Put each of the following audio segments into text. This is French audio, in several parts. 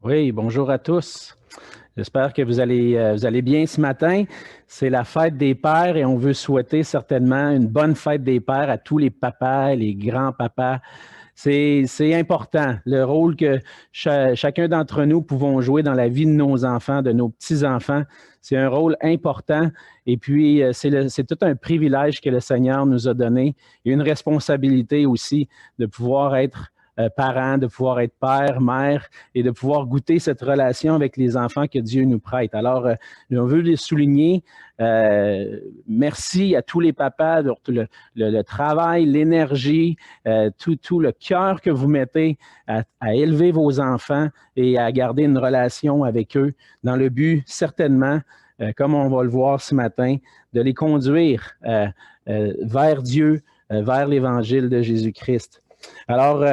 Oui, bonjour à tous. J'espère que vous allez bien ce matin. C'est la fête des pères et on veut souhaiter certainement une bonne fête des pères à tous les papas, les grands-papas. C'est important, le rôle que chacun d'entre nous pouvons jouer dans la vie de nos enfants, de nos petits-enfants. C'est un rôle important et puis c'est tout un privilège que le Seigneur nous a donné et une responsabilité aussi de pouvoir être parents, de pouvoir être père, mère et de pouvoir goûter cette relation avec les enfants que Dieu nous prête. Alors, on veut les souligner. Merci à tous les papas, le travail, l'énergie, tout le cœur que vous mettez à élever vos enfants et à garder une relation avec eux dans le but, certainement, comme on va le voir ce matin, de les conduire vers Dieu, vers l'Évangile de Jésus-Christ. Alors,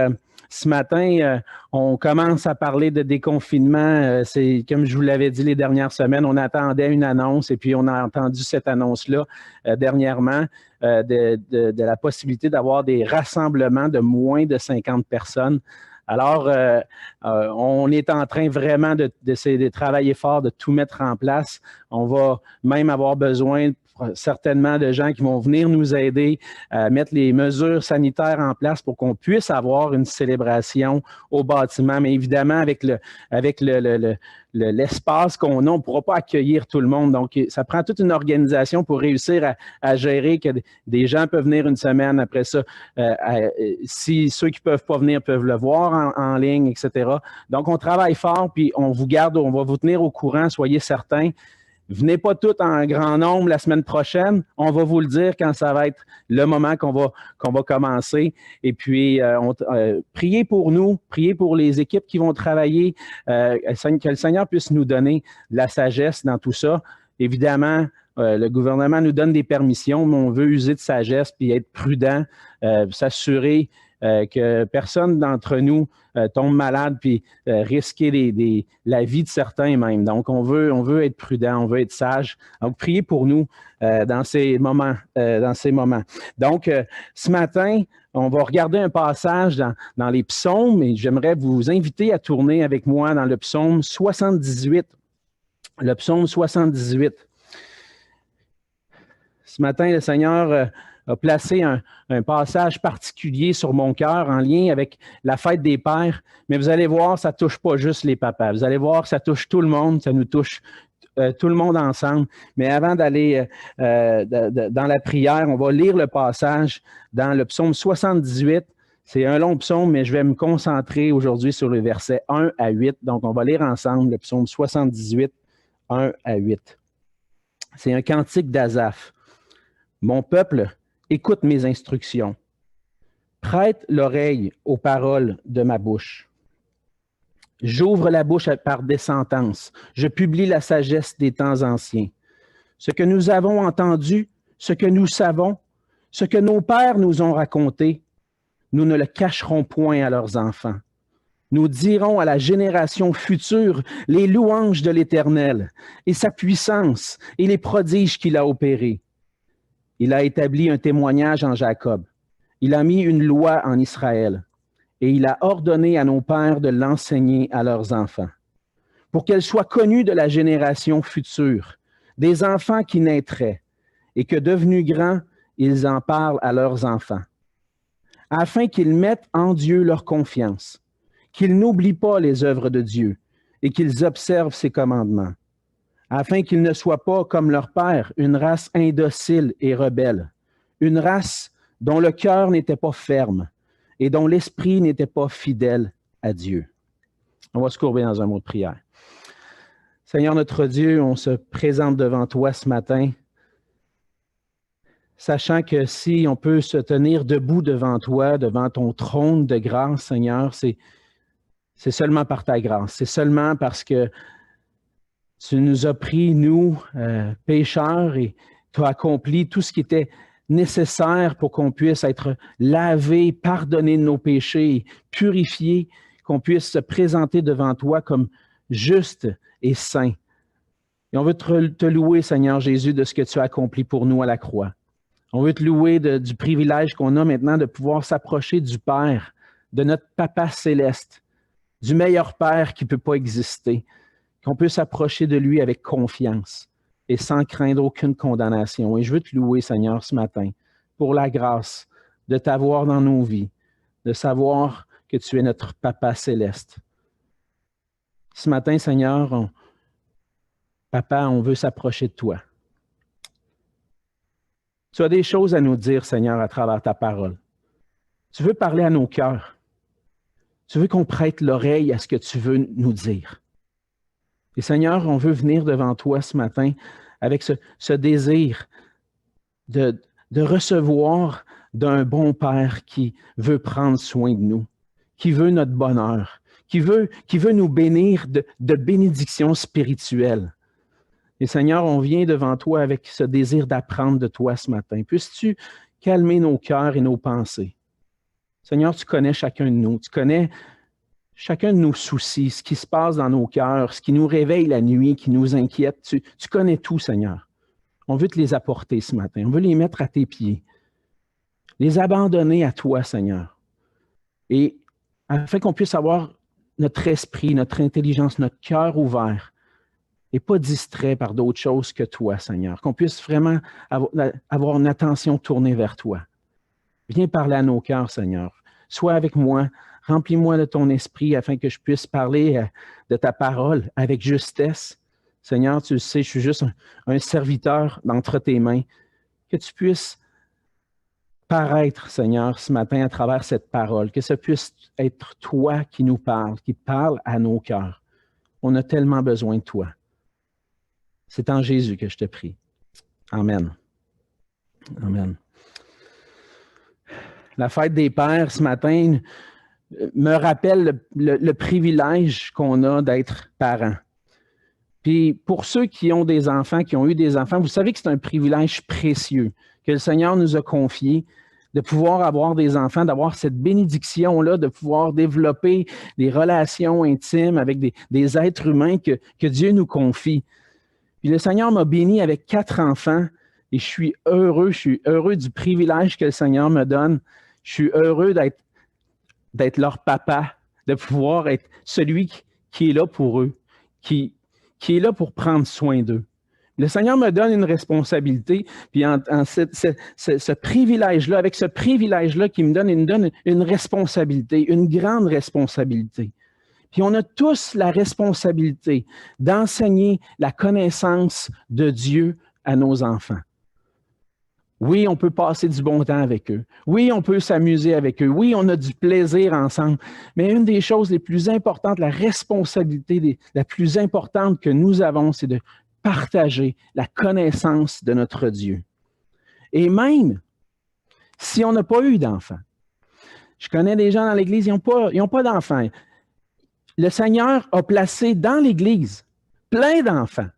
ce matin, on commence à parler de déconfinement. C'est comme je vous l'avais dit les dernières semaines, on attendait une annonce et puis on a entendu cette annonce-là dernièrement de la possibilité d'avoir des rassemblements de moins de 50 personnes. Alors, on est en train vraiment de travailler fort, de tout mettre en place. On va même avoir besoin certainement de gens qui vont venir nous aider à mettre les mesures sanitaires en place pour qu'on puisse avoir une célébration au bâtiment. Mais évidemment, avec l'espace qu'on a, on ne pourra pas accueillir tout le monde. Donc, ça prend toute une organisation pour réussir à gérer que des gens peuvent venir une semaine après ça. Si ceux qui ne peuvent pas venir peuvent le voir en ligne, etc. Donc, on travaille fort, puis on vous garde, on va vous tenir au courant, soyez certains. Venez pas tous en grand nombre la semaine prochaine. On va vous le dire quand ça va être le moment qu'on va commencer. Et puis, priez pour nous, priez pour les équipes qui vont travailler, que le Seigneur puisse nous donner de la sagesse dans tout ça. Évidemment, le gouvernement nous donne des permissions, mais on veut user de sagesse puis être prudent, s'assurer que personne d'entre nous tombe malade puis risquer la vie de certains même. Donc, on veut être prudent, on veut être sage. Donc, priez pour nous dans ces moments. Donc, ce matin, on va regarder un passage dans les psaumes et j'aimerais vous inviter à tourner avec moi dans le psaume 78. Le psaume 78. Ce matin, le Seigneur a placé un passage particulier sur mon cœur en lien avec la fête des pères. Mais vous allez voir, ça ne touche pas juste les papas. Vous allez voir, ça touche tout le monde, ça nous touche tout le monde ensemble. Mais avant d'aller dans la prière, on va lire le passage dans le psaume 78. C'est un long psaume, mais je vais me concentrer aujourd'hui sur les versets 1 à 8. Donc, on va lire ensemble le psaume 78, 1 à 8. C'est un cantique d'Asaph. Mon peuple, écoute mes instructions. Prête l'oreille aux paroles de ma bouche. J'ouvre la bouche par des sentences. Je publie la sagesse des temps anciens. Ce que nous avons entendu, ce que nous savons, ce que nos pères nous ont raconté, nous ne le cacherons point à leurs enfants. Nous dirons à la génération future les louanges de l'Éternel et sa puissance et les prodiges qu'il a opérés. Il a établi un témoignage en Jacob. Il a mis une loi en Israël. Et il a ordonné à nos pères de l'enseigner à leurs enfants, pour qu'elle soit connue de la génération future, des enfants qui naîtraient, et que devenus grands, ils en parlent à leurs enfants, afin qu'ils mettent en Dieu leur confiance, qu'ils n'oublient pas les œuvres de Dieu, et qu'ils observent ses commandements, afin qu'ils ne soient pas, comme leur père, une race indocile et rebelle, une race dont le cœur n'était pas ferme et dont l'esprit n'était pas fidèle à Dieu. On va se courber dans un mot de prière. Seigneur notre Dieu, on se présente devant toi ce matin, sachant que si on peut se tenir debout devant toi, devant ton trône de grâce, Seigneur, c'est seulement par ta grâce, c'est seulement parce que tu nous as pris, nous, pécheurs, et tu as accompli tout ce qui était nécessaire pour qu'on puisse être lavé, pardonné de nos péchés, purifié, qu'on puisse se présenter devant toi comme juste et saint. Et on veut te louer, Seigneur Jésus, de ce que tu as accompli pour nous à la croix. On veut te louer du privilège qu'on a maintenant de pouvoir s'approcher du Père, de notre Papa céleste, du meilleur Père qui ne peut pas exister, qu'on peut s'approcher de lui avec confiance et sans craindre aucune condamnation. Et je veux te louer, Seigneur, ce matin, pour la grâce de t'avoir dans nos vies, de savoir que tu es notre Papa céleste. Ce matin, Seigneur, Papa, on veut s'approcher de toi. Tu as des choses à nous dire, Seigneur, à travers ta parole. Tu veux parler à nos cœurs. Tu veux qu'on prête l'oreille à ce que tu veux nous dire. Et Seigneur, on veut venir devant toi ce matin avec ce désir de recevoir d'un bon Père qui veut prendre soin de nous, qui veut notre bonheur, qui veut nous bénir de bénédictions spirituelles. Et Seigneur, on vient devant toi avec ce désir d'apprendre de toi ce matin. Puisses-tu calmer nos cœurs et nos pensées? Seigneur, tu connais chacun de nous, tu connais chacun de nos soucis, ce qui se passe dans nos cœurs, ce qui nous réveille la nuit, qui nous inquiète. Tu connais tout, Seigneur. On veut te les apporter ce matin. On veut les mettre à tes pieds. Les abandonner à toi, Seigneur. Et afin qu'on puisse avoir notre esprit, notre intelligence, notre cœur ouvert et pas distrait par d'autres choses que toi, Seigneur. Qu'on puisse vraiment avoir une attention tournée vers toi. Viens parler à nos cœurs, Seigneur. Sois avec moi. Remplis-moi de ton esprit afin que je puisse parler de ta parole avec justesse. Seigneur, tu le sais, je suis juste un serviteur d'entre tes mains. Que tu puisses paraître, Seigneur, ce matin à travers cette parole. Que ce puisse être toi qui nous parle, qui parle à nos cœurs. On a tellement besoin de toi. C'est en Jésus que je te prie. Amen. Amen. La fête des pères ce matin me rappelle le privilège qu'on a d'être parents. Puis pour ceux qui ont des enfants, qui ont eu des enfants, vous savez que c'est un privilège précieux que le Seigneur nous a confié de pouvoir avoir des enfants, d'avoir cette bénédiction-là, de pouvoir développer des relations intimes avec des êtres humains que Dieu nous confie. Puis le Seigneur m'a béni avec 4 enfants et je suis heureux du privilège que le Seigneur me donne. Je suis heureux d'être leur papa, de pouvoir être celui qui est là pour eux, qui est là pour prendre soin d'eux. Le Seigneur me donne une responsabilité, puis ce privilège-là, avec ce privilège-là qu'il me donne une responsabilité, une grande responsabilité. Puis on a tous la responsabilité d'enseigner la connaissance de Dieu à nos enfants. Oui, on peut passer du bon temps avec eux. Oui, on peut s'amuser avec eux. Oui, on a du plaisir ensemble. Mais une des choses les plus importantes, la responsabilité la plus importante que nous avons, c'est de partager la connaissance de notre Dieu. Et même si on n'a pas eu d'enfants, je connais des gens dans l'Église, ils n'ont pas d'enfants. Le Seigneur a placé dans l'Église plein d'enfants.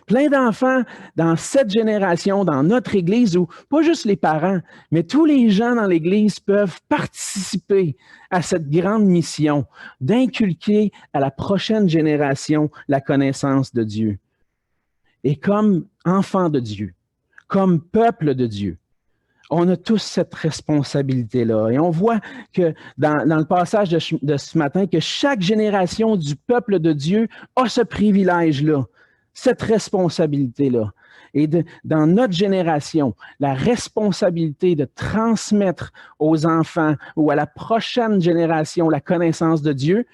Plein d'enfants dans cette génération, dans notre Église, où pas juste les parents, mais tous les gens dans l'Église peuvent participer à cette grande mission d'inculquer à la prochaine génération la connaissance de Dieu. Et comme enfants de Dieu, comme peuple de Dieu, on a tous cette responsabilité-là. Et on voit que dans le passage de ce matin, que chaque génération du peuple de Dieu a ce privilège-là, cette responsabilité-là. Et dans notre génération, la responsabilité de transmettre aux enfants ou à la prochaine génération la connaissance de Dieu,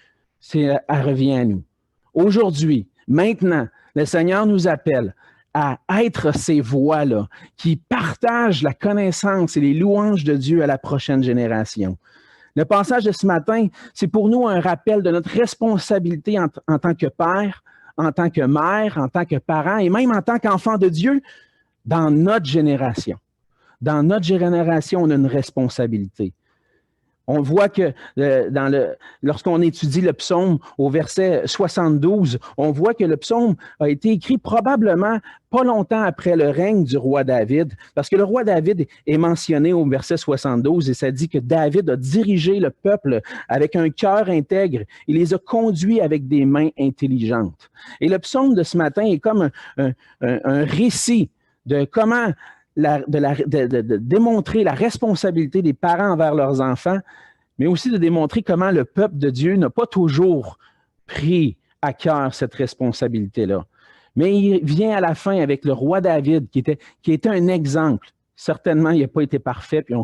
elle revient à nous. Aujourd'hui, maintenant, le Seigneur nous appelle à être ces voix-là qui partagent la connaissance et les louanges de Dieu à la prochaine génération. Le passage de ce matin, c'est pour nous un rappel de notre responsabilité en tant que père, en tant que mère, en tant que parent et même en tant qu'enfant de Dieu dans notre génération. Dans notre génération, on a une responsabilité. On voit que lorsqu'on étudie le psaume au verset 72, on voit que le psaume a été écrit probablement pas longtemps après le règne du roi David, parce que le roi David est mentionné au verset 72 et ça dit que David a dirigé le peuple avec un cœur intègre. Il les a conduits avec des mains intelligentes. Et le psaume de ce matin est comme un récit de comment de démontrer la responsabilité des parents envers leurs enfants, mais aussi de démontrer comment le peuple de Dieu n'a pas toujours pris à cœur cette responsabilité-là. Mais il vient à la fin avec le roi David, qui était un exemple. Certainement, il n'a pas été parfait, puis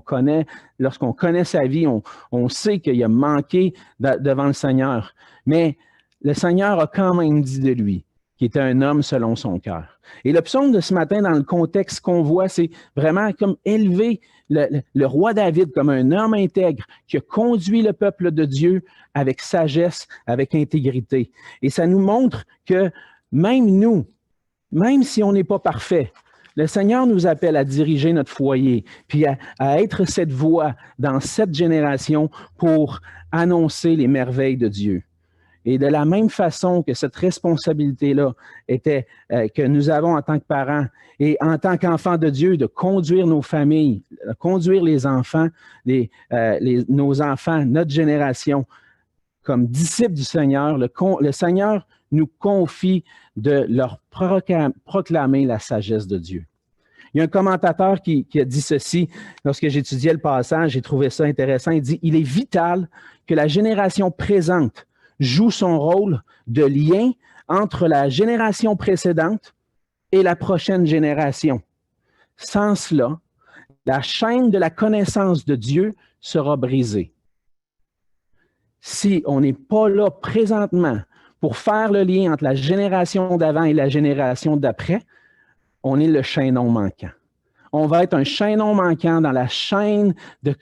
lorsqu'on connaît sa vie, on sait qu'il a manqué devant le Seigneur. Mais le Seigneur a quand même dit de lui qu'il était un homme selon son cœur. Et le psaume de ce matin, dans le contexte qu'on voit, c'est vraiment comme élever le roi David comme un homme intègre qui a conduit le peuple de Dieu avec sagesse, avec intégrité. Et ça nous montre que même nous, même si on n'est pas parfait, le Seigneur nous appelle à diriger notre foyer, puis à être cette voix dans cette génération pour annoncer les merveilles de Dieu. Et de la même façon que cette responsabilité-là était que nous avons en tant que parents et en tant qu'enfants de Dieu de conduire nos familles, de conduire les enfants, nos enfants, notre génération, comme disciples du Seigneur, le Seigneur nous confie de leur proclamer la sagesse de Dieu. Il y a un commentateur qui a dit ceci, lorsque j'étudiais le passage, j'ai trouvé ça intéressant, il dit « Il est vital que la génération présente joue son rôle de lien entre la génération précédente et la prochaine génération. Sans cela, la chaîne de la connaissance de Dieu sera brisée. Si on n'est pas là présentement pour faire le lien entre la génération d'avant et la génération d'après, on est le chaînon manquant. On va être un chaînon manquant dans la chaîne de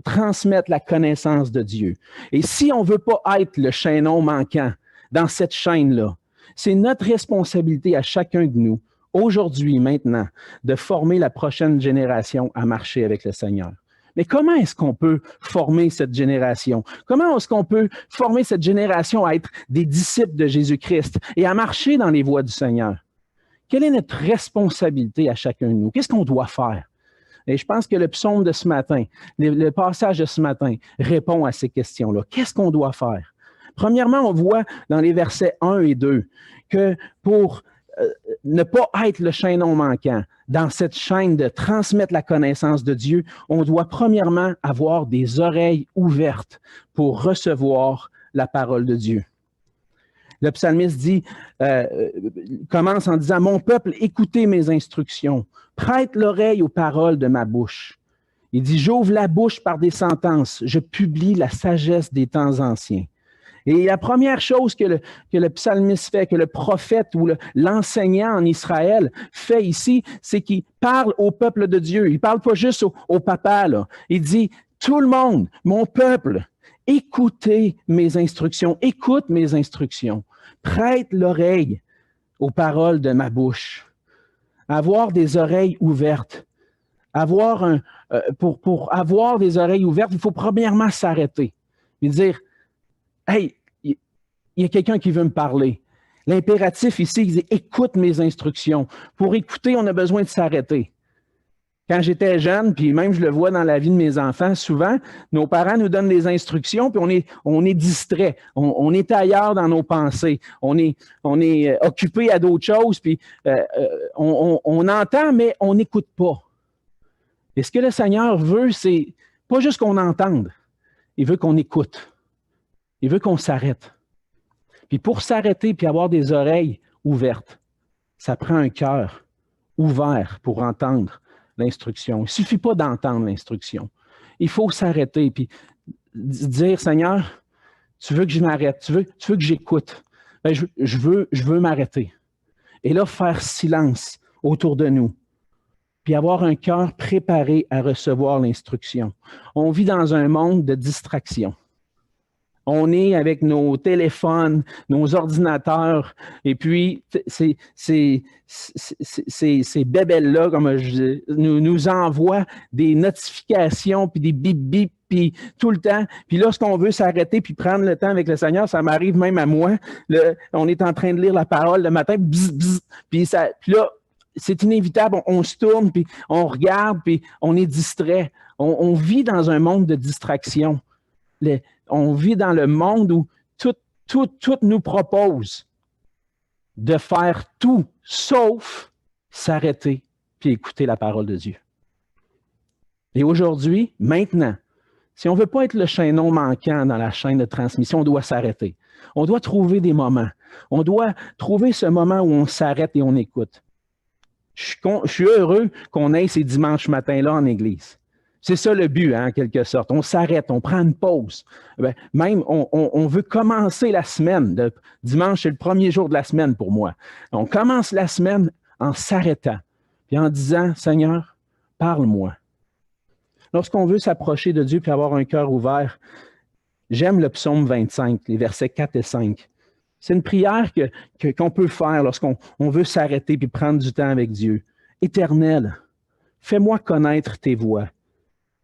transmettre la connaissance de Dieu. Et si on ne veut pas être le chaînon manquant dans cette chaîne-là, c'est notre responsabilité à chacun de nous, aujourd'hui, maintenant, de former la prochaine génération à marcher avec le Seigneur. Mais comment est-ce qu'on peut former cette génération? Comment est-ce qu'on peut former cette génération à être des disciples de Jésus-Christ et à marcher dans les voies du Seigneur? Quelle est notre responsabilité à chacun de nous? Qu'est-ce qu'on doit faire? Et je pense que le psaume de ce matin, le passage de ce matin répond à ces questions-là. Qu'est-ce qu'on doit faire? Premièrement, on voit dans les versets 1 et 2 que pour ne pas être le chaînon manquant dans cette chaîne de transmettre la connaissance de Dieu, on doit premièrement avoir des oreilles ouvertes pour recevoir la parole de Dieu. Le psalmiste commence en disant « Mon peuple, écoutez mes instructions, prête l'oreille aux paroles de ma bouche. » Il dit « J'ouvre la bouche par des sentences, je publie la sagesse des temps anciens. » Et la première chose que le psalmiste fait, que le prophète ou l'enseignant en Israël fait ici, c'est qu'il parle au peuple de Dieu. Il ne parle pas juste au papa, là. Il dit « Tout le monde, mon peuple, écoutez mes instructions, écoute mes instructions. Prête l'oreille aux paroles de ma bouche. » Avoir des oreilles ouvertes. Pour avoir des oreilles ouvertes, il faut premièrement s'arrêter et dire « Hey, il y a quelqu'un qui veut me parler. » L'impératif ici, il dit « Écoute mes instructions. » Pour écouter, on a besoin de s'arrêter. Quand j'étais jeune, puis même je le vois dans la vie de mes enfants, souvent, nos parents nous donnent des instructions, puis on est distrait, on est ailleurs dans nos pensées, on est occupé à d'autres choses, puis on entend, mais on n'écoute pas. Et ce que le Seigneur veut, c'est pas juste qu'on entende, il veut qu'on écoute, il veut qu'on s'arrête. Puis pour s'arrêter puis avoir des oreilles ouvertes, ça prend un cœur ouvert pour entendre l'instruction. Il ne suffit pas d'entendre l'instruction. Il faut s'arrêter puis dire, Seigneur, tu veux que je m'arrête, tu veux que j'écoute. Ben, je veux m'arrêter. Et là, faire silence autour de nous, puis avoir un cœur préparé à recevoir l'instruction. On vit dans un monde de distraction. On est avec nos téléphones, nos ordinateurs, et puis ces bébelles-là, comme je dis, nous envoient des notifications, puis des bip-bip, puis tout le temps. Puis lorsqu'on veut s'arrêter puis prendre le temps avec le Seigneur, ça m'arrive même à moi. On est en train de lire la parole le matin, bzz, bzz, puis là, c'est inévitable, on se tourne, puis on regarde, puis on est distrait. On vit dans un monde de distraction. On vit dans le monde où tout nous propose de faire tout, sauf s'arrêter puis écouter la parole de Dieu. Et aujourd'hui, maintenant, Si on ne veut pas être le chaînon manquant dans la chaîne de transmission, on doit s'arrêter. On doit trouver des moments. On doit trouver ce moment où on s'arrête et on écoute. Je suis heureux qu'on ait ces dimanches matins-là en Église. C'est ça le but, hein, en quelque sorte. On s'arrête, on prend une pause. Même, on veut commencer la semaine. Dimanche, c'est le premier jour de la semaine pour moi. On commence la semaine en s'arrêtant, puis en disant, Seigneur, parle-moi. Lorsqu'on veut s'approcher de Dieu puis avoir un cœur ouvert, j'aime le psaume 25, les versets 4 et 5. C'est une prière qu'on peut faire lorsqu'on veut s'arrêter puis prendre du temps avec Dieu. Éternel, fais-moi connaître tes voies.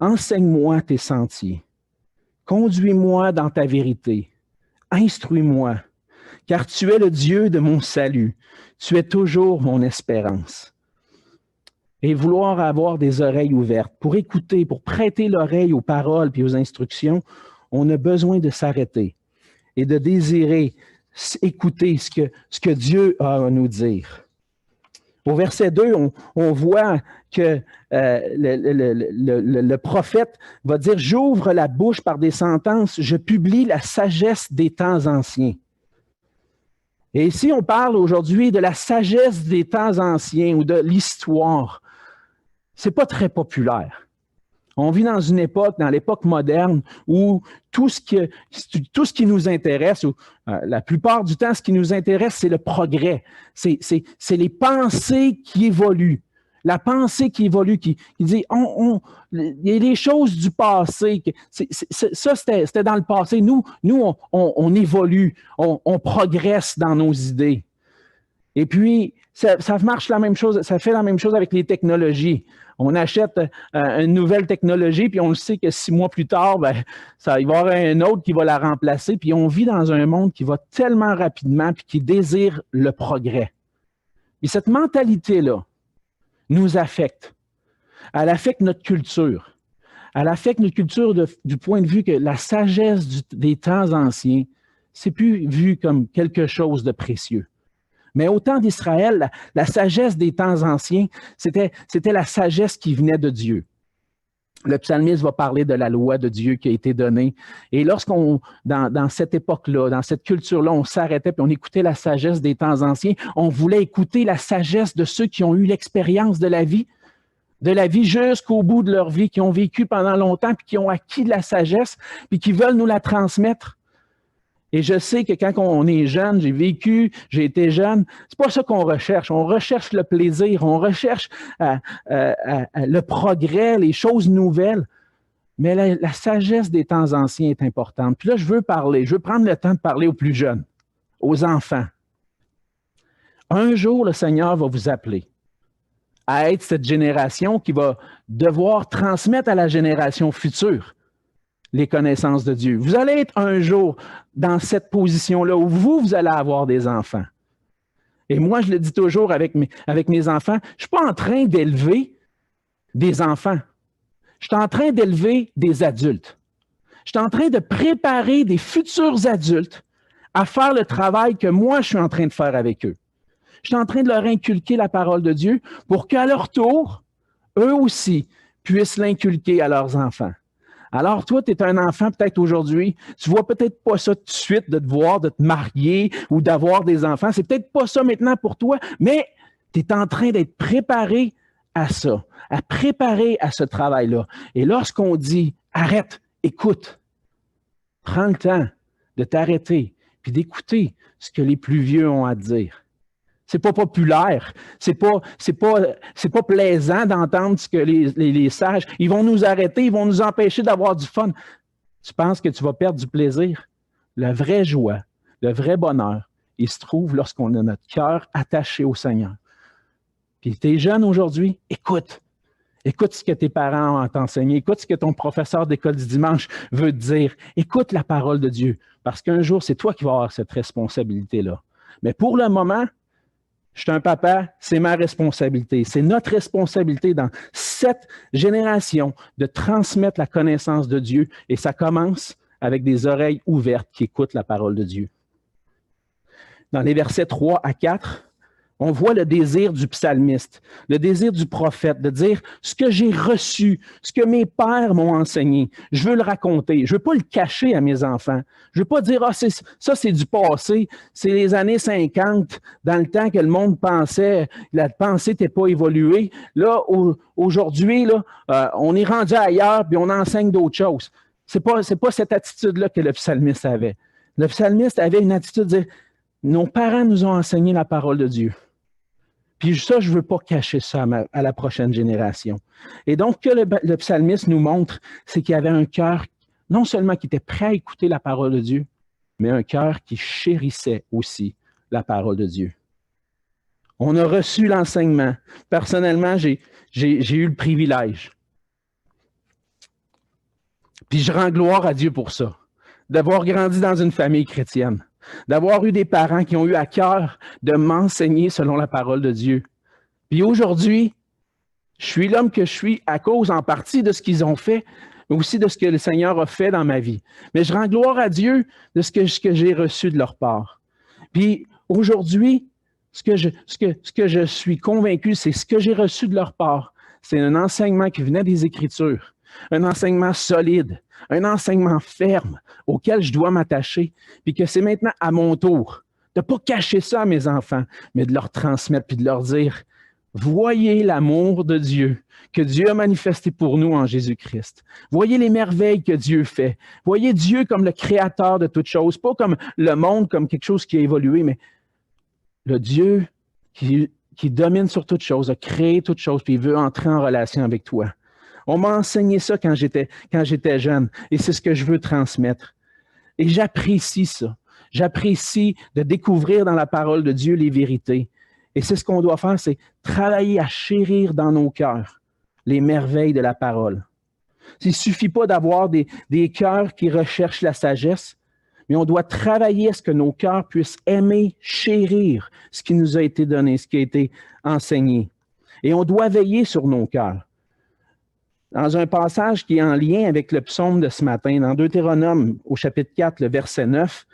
Enseigne-moi tes sentiers. Conduis-moi dans ta vérité. Instruis-moi, car tu es le Dieu de mon salut. Tu es toujours mon espérance. Et vouloir avoir des oreilles ouvertes pour écouter, pour prêter l'oreille aux paroles puis aux instructions, on a besoin de s'arrêter et de désirer écouter ce que Dieu a à nous dire. Au verset 2, on voit que le prophète va dire « J'ouvre la bouche par des sentences, je publie la sagesse des temps anciens. » Et ici, on parle aujourd'hui de la sagesse des temps anciens ou de l'histoire. C'est pas très populaire. On vit dans une époque, dans l'époque moderne, où tout ce qui nous intéresse, ou la plupart du temps, ce qui nous intéresse, c'est le progrès. C'est les pensées qui évoluent. La pensée qui évolue, qui dit, il y a des choses du passé. Ça, c'était dans le passé. Nous, on évolue, on progresse dans nos idées. Et puis, ça marche la même chose, ça fait la même chose avec les technologies. On achète une nouvelle technologie, puis on le sait que 6 mois plus tard, il va y avoir un autre qui va la remplacer. Puis on vit dans un monde qui va tellement rapidement, puis qui désire le progrès. Et cette mentalité-là nous affecte. Elle affecte notre culture. Elle affecte notre culture du point de vue que la sagesse des temps anciens, c'est plus vu comme quelque chose de précieux. Mais au temps d'Israël, la sagesse des temps anciens, c'était la sagesse qui venait de Dieu. Le psalmiste va parler de la loi de Dieu qui a été donnée. Et dans cette époque-là, dans cette culture-là, on s'arrêtait et on écoutait la sagesse des temps anciens. On voulait écouter la sagesse de ceux qui ont eu l'expérience de la vie jusqu'au bout de leur vie, qui ont vécu pendant longtemps, puis qui ont acquis de la sagesse, puis qui veulent nous la transmettre. Et je sais que quand on est jeune, j'ai été jeune, c'est pas ça qu'on recherche. On recherche le plaisir, on recherche le progrès, les choses nouvelles. Mais la sagesse des temps anciens est importante. Puis là, je veux prendre le temps de parler aux plus jeunes, aux enfants. Un jour, le Seigneur va vous appeler à être cette génération qui va devoir transmettre à la génération future les connaissanses de Dieu. Vous allez être un jour dans cette position-là où vous allez avoir des enfants. Et moi, je le dis toujours avec mes enfants, je ne suis pas en train d'élever des enfants. Je suis en train d'élever des adultes. Je suis en train de préparer des futurs adultes à faire le travail que moi, je suis en train de faire avec eux. Je suis en train de leur inculquer la parole de Dieu pour qu'à leur tour, eux aussi, puissent l'inculquer à leurs enfants. Alors, toi, tu es un enfant peut-être aujourd'hui, tu vois peut-être pas ça tout de suite de te marier ou d'avoir des enfants. C'est peut-être pas ça maintenant pour toi, mais tu es en train d'être préparé à ça, à préparer à ce travail-là. Et lorsqu'on dit « arrête, écoute », prends le temps de t'arrêter puis d'écouter ce que les plus vieux ont à te dire. C'est pas populaire, c'est pas plaisant d'entendre ce que les sages, ils vont nous arrêter, ils vont nous empêcher d'avoir du fun. Tu penses que tu vas perdre du plaisir? La vraie joie, le vrai bonheur, il se trouve lorsqu'on a notre cœur attaché au Seigneur. Puis tu es jeune aujourd'hui, écoute. Écoute ce que tes parents ont t'enseigné. Écoute ce que ton professeur d'école du dimanche veut te dire. Écoute la parole de Dieu, parce qu'un jour, c'est toi qui vas avoir cette responsabilité-là. Mais pour le moment, je suis un papa, c'est ma responsabilité. C'est notre responsabilité dans cette génération de transmettre la connaissance de Dieu. Et ça commence avec des oreilles ouvertes qui écoutent la parole de Dieu. Dans les versets 3 à 4, On voit le désir du psalmiste, le désir du prophète, de dire ce que j'ai reçu, ce que mes pères m'ont enseigné. Je veux le raconter. Je ne veux pas le cacher à mes enfants. Je ne veux pas dire, ah, ça, c'est du passé. C'est les années 50, dans le temps que le monde pensait, la pensée n'était pas évoluée. Là, aujourd'hui, là, on est rendu ailleurs puis on enseigne d'autres choses. C'est pas cette attitude-là que le psalmiste avait. Le psalmiste avait une attitude de dire, nos parents nous ont enseigné la parole de Dieu. Puis ça, je ne veux pas cacher ça à la prochaine génération. Et donc, ce que le psalmiste nous montre, c'est qu'il y avait un cœur, non seulement qui était prêt à écouter la parole de Dieu, mais un cœur qui chérissait aussi la parole de Dieu. On a reçu l'enseignement. Personnellement, j'ai eu le privilège. Puis je rends gloire à Dieu pour ça, d'avoir grandi dans une famille chrétienne. D'avoir eu des parents qui ont eu à cœur de m'enseigner selon la parole de Dieu. Puis aujourd'hui, je suis l'homme que je suis à cause en partie de ce qu'ils ont fait, mais aussi de ce que le Seigneur a fait dans ma vie. Mais je rends gloire à Dieu de ce que j'ai reçu de leur part. Puis aujourd'hui, ce que je suis convaincu, c'est ce que j'ai reçu de leur part. C'est un enseignement qui venait des Écritures, un enseignement solide, un enseignement ferme auquel je dois m'attacher, puis que c'est maintenant à mon tour de ne pas cacher ça à mes enfants, mais de leur transmettre, puis de leur dire, voyez l'amour de Dieu que Dieu a manifesté pour nous en Jésus-Christ. Voyez les merveilles que Dieu fait. Voyez Dieu comme le créateur de toutes choses, pas comme le monde, comme quelque chose qui a évolué, mais le Dieu qui domine sur toutes choses, a créé toutes choses, puis il veut entrer en relation avec toi. On m'a enseigné ça quand j'étais jeune, et c'est ce que je veux transmettre. Et j'apprécie ça. J'apprécie de découvrir dans la parole de Dieu les vérités. Et c'est ce qu'on doit faire, c'est travailler à chérir dans nos cœurs les merveilles de la parole. Il ne suffit pas d'avoir des cœurs qui recherchent la sagesse, mais on doit travailler à ce que nos cœurs puissent aimer, chérir ce qui nous a été donné, ce qui a été enseigné. Et on doit veiller sur nos cœurs. Dans un passage qui est en lien avec le psaume de ce matin, dans Deutéronome, au chapitre 4, le verset 9,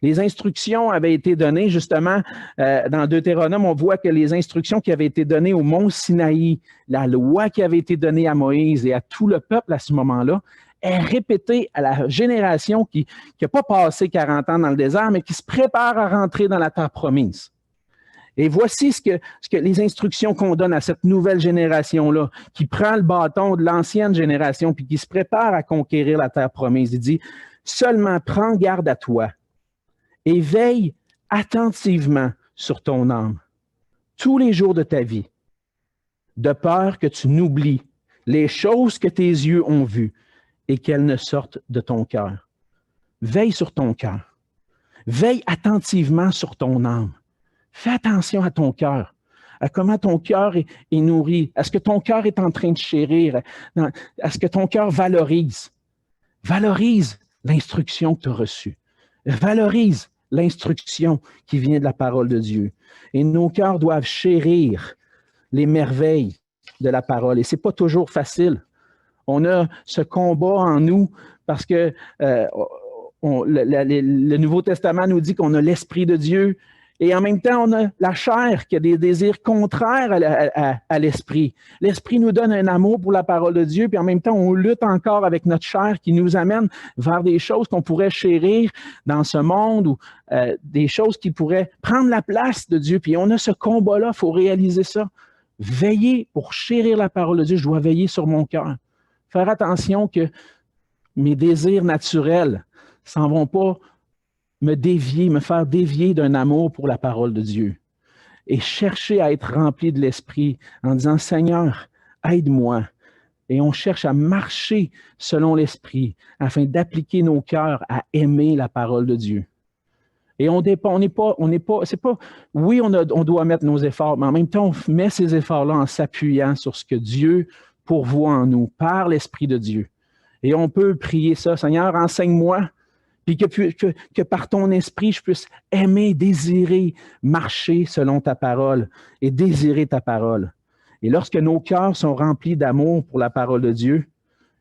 les instructions avaient été données, justement, dans Deutéronome, on voit que les instructions qui avaient été données au mont Sinaï, la loi qui avait été donnée à Moïse et à tout le peuple à ce moment-là, est répétée à la génération qui n'a pas passé 40 ans dans le désert, mais qui se prépare à rentrer dans la terre promise. Et voici ce que les instructions qu'on donne à cette nouvelle génération-là, qui prend le bâton de l'ancienne génération puis qui se prépare à conquérir la terre promise. Il dit, seulement prends garde à toi et veille attentivement sur ton âme tous les jours de ta vie, de peur que tu n'oublies les choses que tes yeux ont vues et qu'elles ne sortent de ton cœur. Veille sur ton cœur. Veille attentivement sur ton âme. Fais attention à ton cœur, à comment ton cœur est nourri, à ce que ton cœur est en train de chérir, à ce que ton cœur valorise. Valorise l'instruction que tu as reçue. Valorise l'instruction qui vient de la parole de Dieu. Et nos cœurs doivent chérir les merveilles de la parole. Et ce n'est pas toujours facile. On a ce combat en nous parce que le Nouveau Testament nous dit qu'on a l'Esprit de Dieu. Et en même temps, on a la chair qui a des désirs contraires à l'esprit. L'esprit nous donne un amour pour la parole de Dieu, puis en même temps, on lutte encore avec notre chair qui nous amène vers des choses qu'on pourrait chérir dans ce monde ou des choses qui pourraient prendre la place de Dieu. Puis on a ce combat-là, il faut réaliser ça. Veiller pour chérir la parole de Dieu, je dois veiller sur mon cœur. Faire attention que mes désirs naturels s'en vont pas me faire dévier d'un amour pour la parole de Dieu et chercher à être rempli de l'Esprit en disant, Seigneur, aide-moi. Et on cherche à marcher selon l'Esprit afin d'appliquer nos cœurs à aimer la parole de Dieu. Et on doit mettre nos efforts, mais en même temps, on met ces efforts-là en s'appuyant sur ce que Dieu pourvoit en nous par l'Esprit de Dieu. Et on peut prier ça, Seigneur, enseigne-moi, puis que par ton esprit, je puisse aimer, désirer, marcher selon ta parole et désirer ta parole. Et lorsque nos cœurs sont remplis d'amour pour la parole de Dieu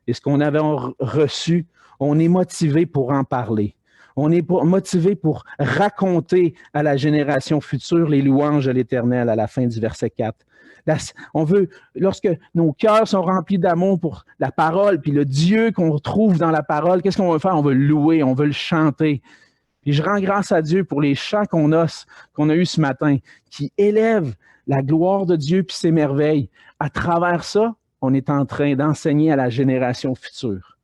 et ce qu'on avait reçu, on est motivé pour en parler. On est motivé pour raconter à la génération future les louanges de l'Éternel à la fin du verset 4. On veut, lorsque nos cœurs sont remplis d'amour pour la parole, puis le Dieu qu'on trouve dans la parole, qu'est-ce qu'on veut faire? On veut le louer, on veut le chanter. Puis je rends grâce à Dieu pour les chants qu'on a eus ce matin, qui élèvent la gloire de Dieu puis ses merveilles. À travers ça, on est en train d'enseigner à la génération future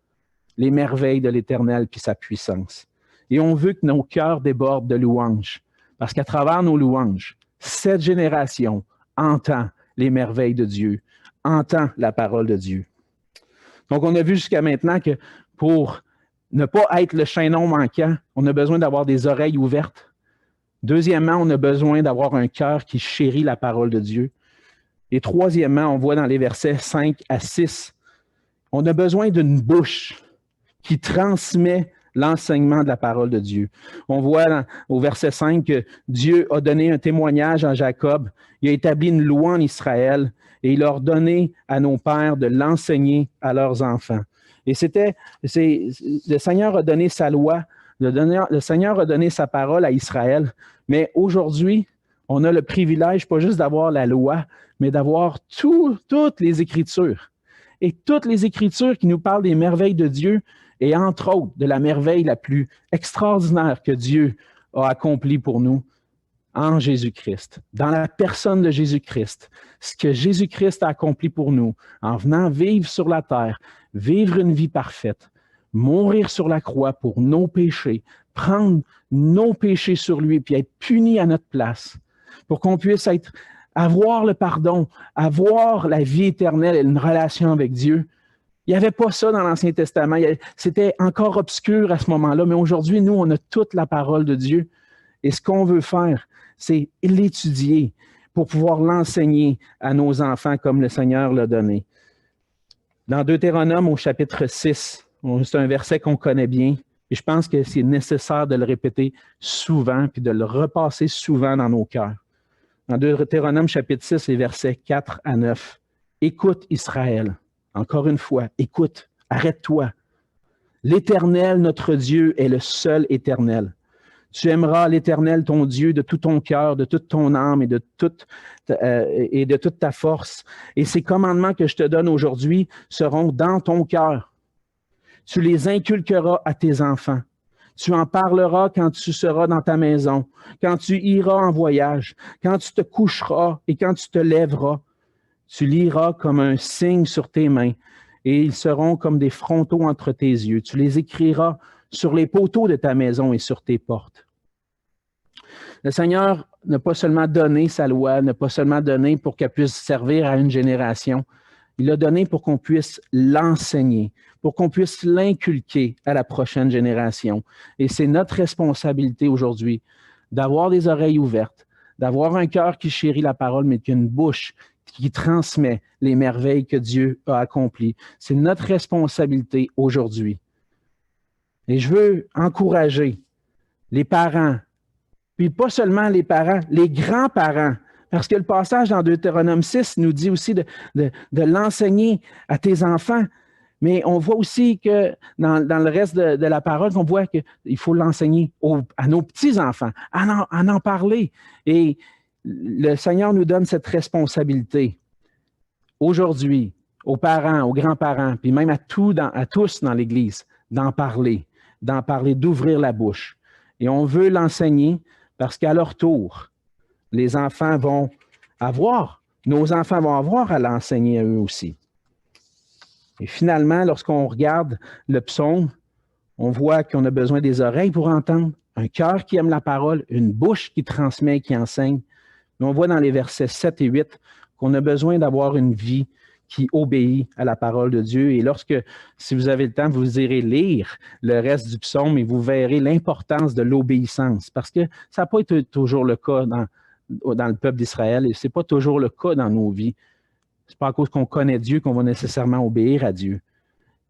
les merveilles de l'Éternel puis sa puissance. Et on veut que nos cœurs débordent de louanges, parce qu'à travers nos louanges, cette génération entend les merveilles de Dieu, entend la parole de Dieu. Donc, on a vu jusqu'à maintenant que pour ne pas être le chaînon manquant, on a besoin d'avoir des oreilles ouvertes. Deuxièmement, on a besoin d'avoir un cœur qui chérit la parole de Dieu. Et troisièmement, on voit dans les versets 5 à 6, on a besoin d'une bouche qui transmet l'enseignement de la parole de Dieu. On voit au verset 5 que Dieu a donné un témoignage à Jacob, il a établi une loi en Israël et il a ordonné à nos pères de l'enseigner à leurs enfants. Et le Seigneur a donné sa loi, le Seigneur a donné sa parole à Israël, mais aujourd'hui, on a le privilège pas juste d'avoir la loi, mais d'avoir toutes les Écritures. Et toutes les Écritures qui nous parlent des merveilles de Dieu, et entre autres, de la merveille la plus extraordinaire que Dieu a accomplie pour nous en Jésus-Christ, dans la personne de Jésus-Christ. Ce que Jésus-Christ a accompli pour nous, en venant vivre sur la terre, vivre une vie parfaite, mourir sur la croix pour nos péchés, prendre nos péchés sur lui, puis être puni à notre place, pour qu'on puisse avoir le pardon, avoir la vie éternelle et une relation avec Dieu. Il n'y avait pas ça dans l'Ancien Testament. C'était encore obscur à ce moment-là, mais aujourd'hui, nous, on a toute la parole de Dieu. Et ce qu'on veut faire, c'est l'étudier pour pouvoir l'enseigner à nos enfants comme le Seigneur l'a donné. Dans Deutéronome, au chapitre 6, c'est un verset qu'on connaît bien, et je pense que c'est nécessaire de le répéter souvent, puis de le repasser souvent dans nos cœurs. Dans Deutéronome, chapitre 6, les versets 4 à 9. « Écoute, Israël. » Encore une fois, écoute, arrête-toi. L'Éternel, notre Dieu, est le seul éternel. Tu aimeras l'Éternel, ton Dieu, de tout ton cœur, de toute ton âme et de toute ta force. Et ces commandements que je te donne aujourd'hui seront dans ton cœur. Tu les inculqueras à tes enfants. Tu en parleras quand tu seras dans ta maison, quand tu iras en voyage, quand tu te coucheras et quand tu te lèveras. Tu liras comme un signe sur tes mains, et ils seront comme des frontaux entre tes yeux. Tu les écriras sur les poteaux de ta maison et sur tes portes. Le Seigneur n'a pas seulement donné sa loi, n'a pas seulement donné pour qu'elle puisse servir à une génération. Il l'a donné pour qu'on puisse l'enseigner, pour qu'on puisse l'inculquer à la prochaine génération. Et c'est notre responsabilité aujourd'hui d'avoir des oreilles ouvertes, d'avoir un cœur qui chérit la parole, mais qu'une bouche qui transmet les merveilles que Dieu a accomplies. C'est notre responsabilité aujourd'hui. Et je veux encourager les parents, puis pas seulement les parents, les grands-parents, parce que le passage dans Deutéronome 6 nous dit aussi de l'enseigner à tes enfants, mais on voit aussi que dans le reste de la parole, qu'on voit qu'il faut l'enseigner à nos petits-enfants, à en parler. Et le Seigneur nous donne cette responsabilité aujourd'hui, aux parents, aux grands-parents, puis même à tous dans l'Église, d'en parler, d'ouvrir la bouche. Et on veut l'enseigner parce qu'à leur tour, nos enfants vont avoir à l'enseigner à eux aussi. Et finalement, lorsqu'on regarde le psaume, on voit qu'on a besoin des oreilles pour entendre, un cœur qui aime la parole, une bouche qui transmet et qui enseigne. Mais on voit dans les versets 7 et 8 qu'on a besoin d'avoir une vie qui obéit à la parole de Dieu. Et si vous avez le temps, vous irez lire le reste du psaume et vous verrez l'importance de l'obéissance. Parce que ça n'a pas été toujours le cas dans le peuple d'Israël et ce n'est pas toujours le cas dans nos vies. Ce n'est pas à cause qu'on connaît Dieu qu'on va nécessairement obéir à Dieu.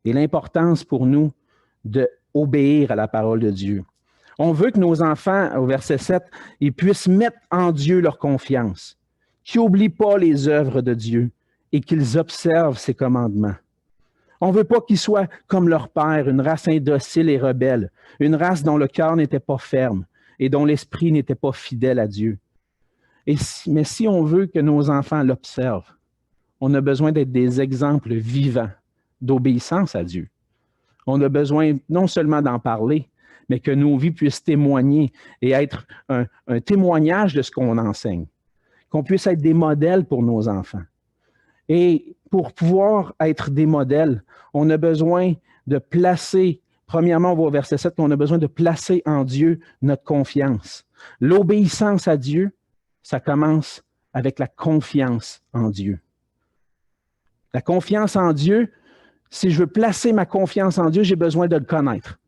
Et l'importance pour nous d'obéir à la parole de Dieu. On veut que nos enfants, au verset 7, ils puissent mettre en Dieu leur confiance, qu'ils n'oublient pas les œuvres de Dieu et qu'ils observent ses commandements. On ne veut pas qu'ils soient comme leur père, une race indocile et rebelle, une race dont le cœur n'était pas ferme et dont l'esprit n'était pas fidèle à Dieu. Mais si on veut que nos enfants l'observent, on a besoin d'être des exemples vivants d'obéissance à Dieu. On a besoin non seulement d'en parler, mais que nos vies puissent témoigner et être un témoignage de ce qu'on enseigne, qu'on puisse être des modèles pour nos enfants. Et pour pouvoir être des modèles, on a besoin de placer, premièrement, on va au verset 7, qu'on a besoin de placer en Dieu notre confiance. L'obéissance à Dieu, ça commence avec la confiance en Dieu. La confiance en Dieu, si je veux placer ma confiance en Dieu, j'ai besoin de le connaître.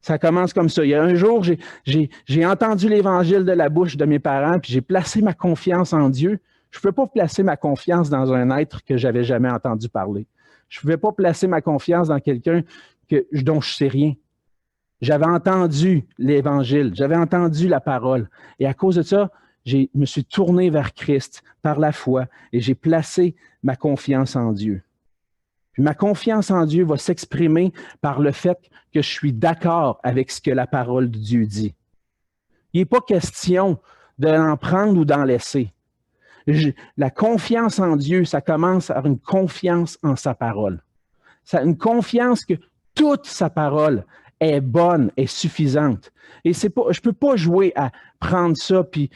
Ça commence comme ça. Il y a un jour, j'ai entendu l'Évangile de la bouche de mes parents, puis j'ai placé ma confiance en Dieu. Je ne pouvais pas placer ma confiance dans un être que je n'avais jamais entendu parler. Je ne pouvais pas placer ma confiance dans quelqu'un dont je ne sais rien. J'avais entendu l'Évangile, j'avais entendu la parole. Et à cause de ça, je me suis tourné vers Christ par la foi et j'ai placé ma confiance en Dieu. Puis ma confiance en Dieu va s'exprimer par le fait que je suis d'accord avec ce que la parole de Dieu dit. Il n'est pas question d'en prendre ou d'en laisser. La confiance en Dieu, ça commence par une confiance en sa parole. Une confiance que toute sa parole est bonne, est suffisante. Et je ne peux pas jouer à prendre ça, puis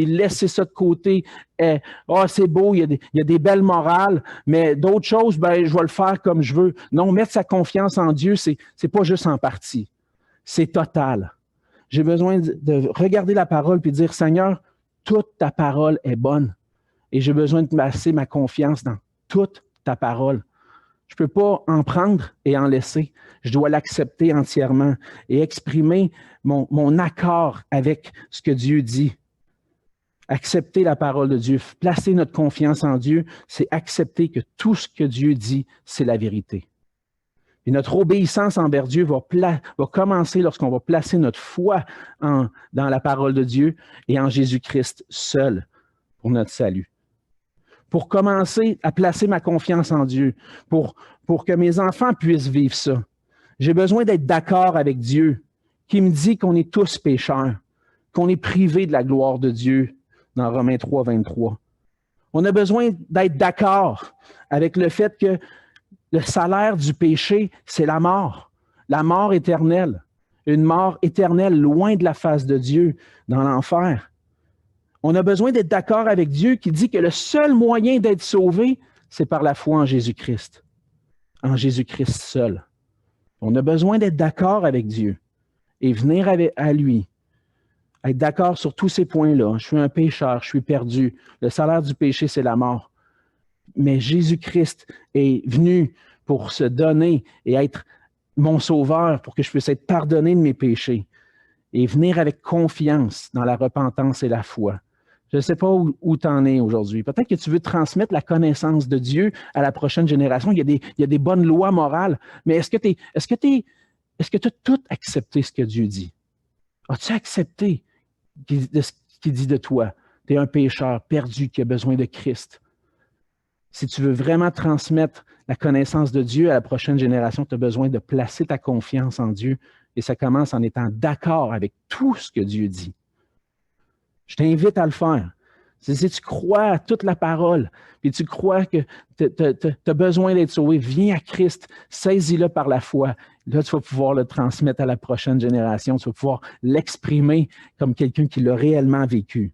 laisser ça de côté. C'est beau, il y a des belles morales, mais d'autres choses, je vais le faire comme je veux. Non, mettre sa confiance en Dieu, c'est pas juste en partie. C'est total. J'ai besoin de regarder la parole puis de dire, Seigneur, toute ta parole est bonne. Et j'ai besoin de placer ma confiance dans toute ta parole. Je ne peux pas en prendre et en laisser. Je dois l'accepter entièrement et exprimer mon accord avec ce que Dieu dit. Accepter la parole de Dieu, placer notre confiance en Dieu, c'est accepter que tout ce que Dieu dit, c'est la vérité. Et notre obéissance envers Dieu va commencer lorsqu'on va placer notre foi dans la parole de Dieu et en Jésus-Christ seul pour notre salut. Pour commencer à placer ma confiance en Dieu, pour que mes enfants puissent vivre ça. J'ai besoin d'être d'accord avec Dieu, qui me dit qu'on est tous pécheurs, qu'on est privés de la gloire de Dieu, dans Romains 3, 23. On a besoin d'être d'accord avec le fait que le salaire du péché, c'est la mort éternelle, une mort éternelle loin de la face de Dieu, dans l'enfer. On a besoin d'être d'accord avec Dieu qui dit que le seul moyen d'être sauvé, c'est par la foi en Jésus-Christ. En Jésus-Christ seul. On a besoin d'être d'accord avec Dieu et venir à lui. Être d'accord sur tous ces points-là. Je suis un pécheur, je suis perdu. Le salaire du péché, c'est la mort. Mais Jésus-Christ est venu pour se donner et être mon sauveur, pour que je puisse être pardonné de mes péchés. Et venir avec confiance dans la repentance et la foi. Je ne sais pas où tu en es aujourd'hui. Peut-être que tu veux transmettre la connaissance de Dieu à la prochaine génération. Il y a des bonnes lois morales, mais est-ce que tu as tout accepté ce que Dieu dit? As-tu accepté ce qu'il dit de toi? Tu es un pécheur perdu qui a besoin de Christ. Si tu veux vraiment transmettre la connaissance de Dieu à la prochaine génération, tu as besoin de placer ta confiance en Dieu et ça commence en étant d'accord avec tout ce que Dieu dit. Je t'invite à le faire. Si tu crois à toute la parole, puis tu crois que tu as besoin d'être sauvé, viens à Christ, saisis-le par la foi. Là, tu vas pouvoir le transmettre à la prochaine génération, tu vas pouvoir l'exprimer comme quelqu'un qui l'a réellement vécu.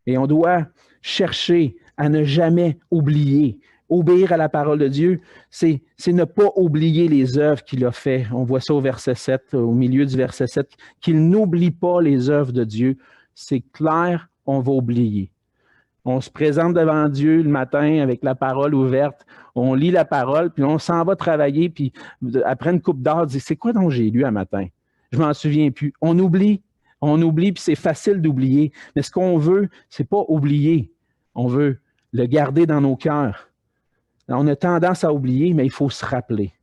Et on doit chercher à ne jamais oublier. Obéir à la parole de Dieu, c'est ne pas oublier les œuvres qu'il a faites. On voit ça au verset 7, au milieu du verset 7, qu'il n'oublie pas les œuvres de Dieu. C'est clair, on va oublier. On se présente devant Dieu le matin avec la parole ouverte, on lit la parole, puis on s'en va travailler, puis après une coupe d'heure, on dit, c'est quoi donc j'ai lu un matin? Je m'en souviens plus. On oublie, puis c'est facile d'oublier. Mais ce qu'on veut, c'est pas oublier. On veut le garder dans nos cœurs. On a tendance à oublier, mais il faut se rappeler.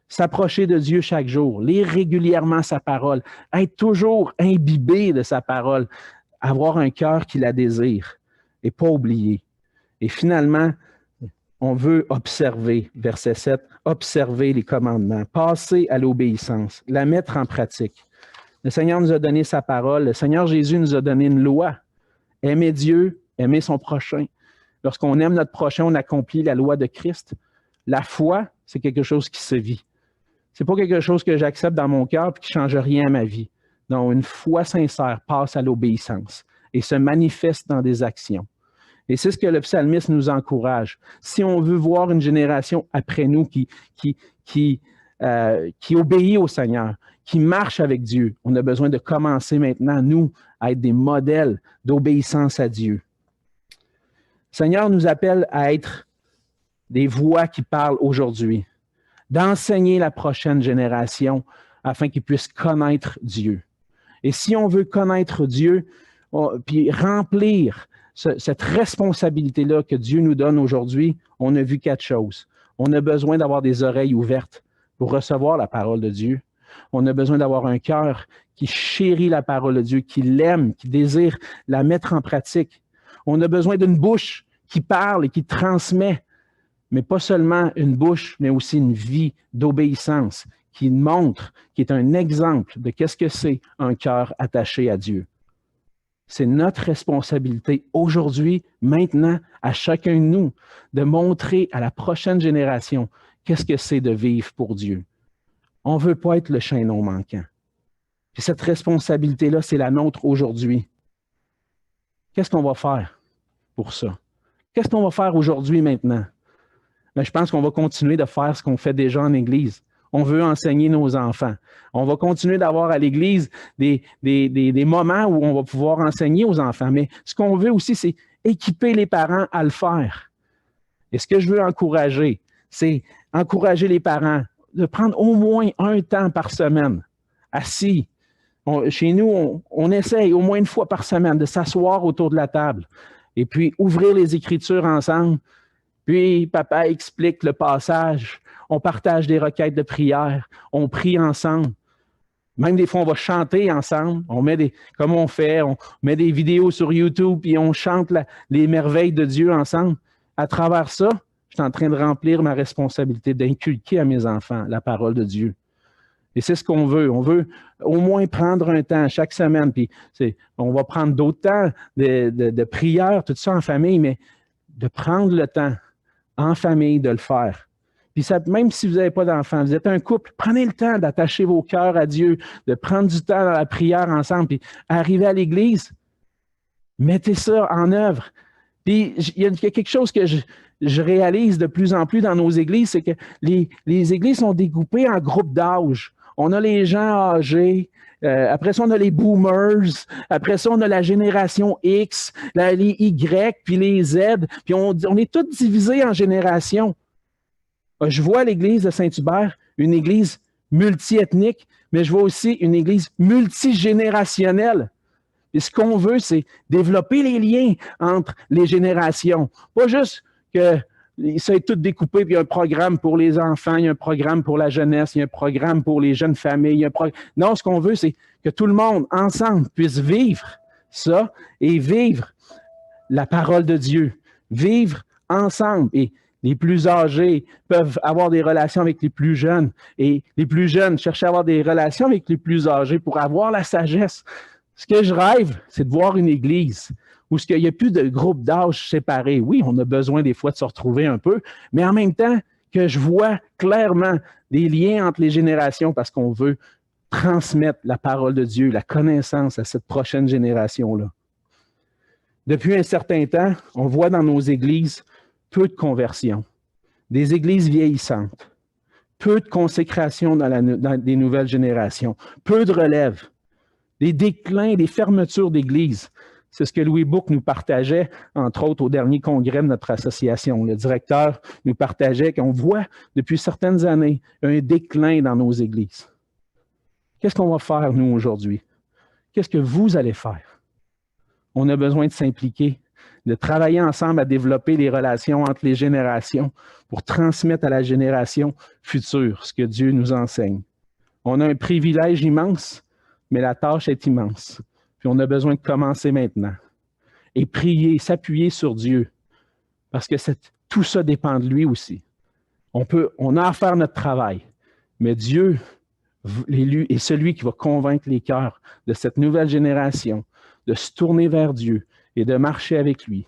S'approcher de Dieu chaque jour, lire régulièrement sa parole, être toujours imbibé de sa parole, avoir un cœur qui la désire et pas oublier. Et finalement, On veut observer, verset 7, observer les commandements, passer à l'obéissance, la mettre en pratique. Le Seigneur nous a donné sa parole. Le Seigneur Jésus nous a donné une loi. Aimer Dieu, aimer son prochain. Lorsqu'on aime notre prochain, on accomplit la loi de Christ. La foi, c'est quelque chose qui se vit. C'est pas quelque chose que j'accepte dans mon cœur et qui ne change rien à ma vie. Donc, une foi sincère passe à l'obéissance et se manifeste dans des actions. Et c'est ce que le psalmiste nous encourage. Si on veut voir une génération après nous qui obéit au Seigneur, qui marche avec Dieu, on a besoin de commencer maintenant, nous, à être des modèles d'obéissance à Dieu. Le Seigneur nous appelle à être des voix qui parlent aujourd'hui, d'enseigner la prochaine génération afin qu'ils puissent connaître Dieu. Et si on veut connaître Dieu, puis remplir cette responsabilité-là que Dieu nous donne aujourd'hui, on a vu quatre choses. On a besoin d'avoir des oreilles ouvertes pour recevoir la parole de Dieu. On a besoin d'avoir un cœur qui chérit la parole de Dieu, qui l'aime, qui désire la mettre en pratique. On a besoin d'une bouche qui parle et qui transmet, mais pas seulement une bouche, mais aussi une vie d'obéissance qui montre, qui est un exemple de qu'est-ce que c'est un cœur attaché à Dieu. C'est notre responsabilité aujourd'hui, maintenant, à chacun de nous, de montrer à la prochaine génération qu'est-ce que c'est de vivre pour Dieu. On ne veut pas être le chaînon manquant. Puis cette responsabilité-là, c'est la nôtre aujourd'hui. Qu'est-ce qu'on va faire pour ça? Qu'est-ce qu'on va faire aujourd'hui, maintenant? Bien, je pense qu'on va continuer de faire ce qu'on fait déjà en Église. On veut enseigner nos enfants. On va continuer d'avoir à l'Église des moments où on va pouvoir enseigner aux enfants. Mais ce qu'on veut aussi, c'est équiper les parents à le faire. Et ce que je veux encourager, c'est encourager les parents de prendre au moins un temps par semaine, assis. Chez nous, on essaye au moins une fois par semaine de s'asseoir autour de la table et puis ouvrir les Écritures ensemble. Puis papa explique le passage. On partage des requêtes de prière. On prie ensemble. Même des fois, on va chanter ensemble. Comme on fait, on met des vidéos sur YouTube puis on chante les merveilles de Dieu ensemble. À travers ça, je suis en train de remplir ma responsabilité d'inculquer à mes enfants la parole de Dieu. Et c'est ce qu'on veut. On veut au moins prendre un temps chaque semaine. Puis on va prendre d'autres temps de prière, tout ça en famille, mais de prendre le temps en famille de le faire. Puis ça, même si vous n'avez pas d'enfants, vous êtes un couple, prenez le temps d'attacher vos cœurs à Dieu, de prendre du temps dans la prière ensemble, puis arriver à l'Église, mettez ça en œuvre. Puis il y a quelque chose que je réalise de plus en plus dans nos églises, c'est que les églises sont découpées en groupes d'âge. On a les gens âgés, après ça, on a les boomers, après ça, on a la génération X, les Y, puis les Z, puis on est tous divisés en générations. Je vois l'église de Saint-Hubert, une église multiethnique, mais je vois aussi une église multigénérationnelle. Et ce qu'on veut, c'est développer les liens entre les générations. Pas juste que ça est tout découpé, puis il y a un programme pour les enfants, il y a un programme pour la jeunesse, il y a un programme pour les jeunes familles. Non, ce qu'on veut, c'est que tout le monde, ensemble, puisse vivre ça et vivre la parole de Dieu. Vivre ensemble. Et les plus âgés peuvent avoir des relations avec les plus jeunes. Et les plus jeunes cherchent à avoir des relations avec les plus âgés pour avoir la sagesse. Ce que je rêve, c'est de voir une église où il n'y a plus de groupes d'âge séparés. Oui, on a besoin des fois de se retrouver un peu, mais en même temps que je vois clairement des liens entre les générations parce qu'on veut transmettre la parole de Dieu, la connaissance à cette prochaine génération-là. Depuis un certain temps, on voit dans nos églises peu de conversions, des églises vieillissantes, peu de consécration dans des nouvelles générations, peu de relève, des déclins, des fermetures d'églises. C'est ce que Louis Bouc nous partageait, entre autres, au dernier congrès de notre association. Le directeur nous partageait qu'on voit depuis certaines années un déclin dans nos églises. Qu'est-ce qu'on va faire, nous, aujourd'hui? Qu'est-ce que vous allez faire? On a besoin de s'impliquer, de travailler ensemble à développer les relations entre les générations pour transmettre à la génération future ce que Dieu nous enseigne. On a un privilège immense, mais la tâche est immense. Puis on a besoin de commencer maintenant et prier, s'appuyer sur Dieu. Parce que cette Tout ça dépend de lui aussi. On a à faire notre travail, mais Dieu, l'élu, est celui qui va convaincre les cœurs de cette nouvelle génération de se tourner vers Dieu et de marcher avec lui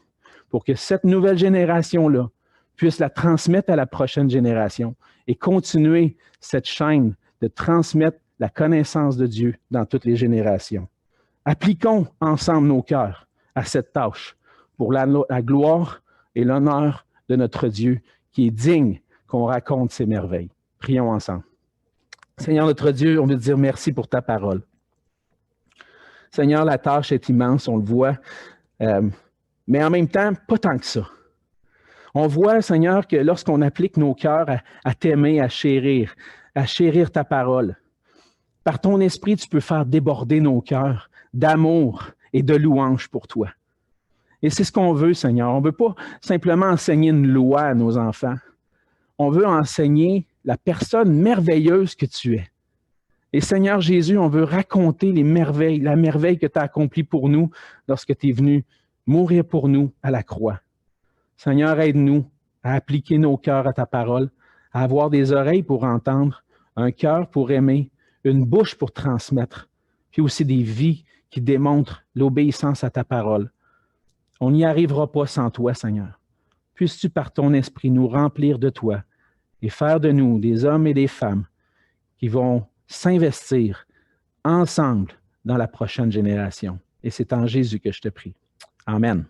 pour que cette nouvelle génération-là puisse la transmettre à la prochaine génération et continuer cette chaîne de transmettre la connaissance de Dieu dans toutes les générations. Appliquons ensemble nos cœurs à cette tâche pour la gloire et l'honneur de notre Dieu qui est digne qu'on raconte ses merveilles. Prions ensemble. Seigneur notre Dieu, on veut te dire merci pour ta parole. Seigneur, la tâche est immense, on le voit, mais en même temps, pas tant que ça. On voit, Seigneur, que lorsqu'on applique nos cœurs à t'aimer, à chérir ta parole, par ton esprit, tu peux faire déborder nos cœurs d'amour et de louange pour toi. Et c'est ce qu'on veut, Seigneur. On ne veut pas simplement enseigner une loi à nos enfants. On veut enseigner la personne merveilleuse que tu es. Et Seigneur Jésus, on veut raconter les merveilles, la merveille que tu as accomplie pour nous lorsque tu es venu mourir pour nous à la croix. Seigneur, aide-nous à appliquer nos cœurs à ta parole, à avoir des oreilles pour entendre, un cœur pour aimer, une bouche pour transmettre, puis aussi des vies qui démontrent l'obéissance à ta parole. On n'y arrivera pas sans toi, Seigneur. Puisses-tu par ton esprit nous remplir de toi et faire de nous des hommes et des femmes qui vont s'investir ensemble dans la prochaine génération. Et c'est en Jésus que je te prie. Amen.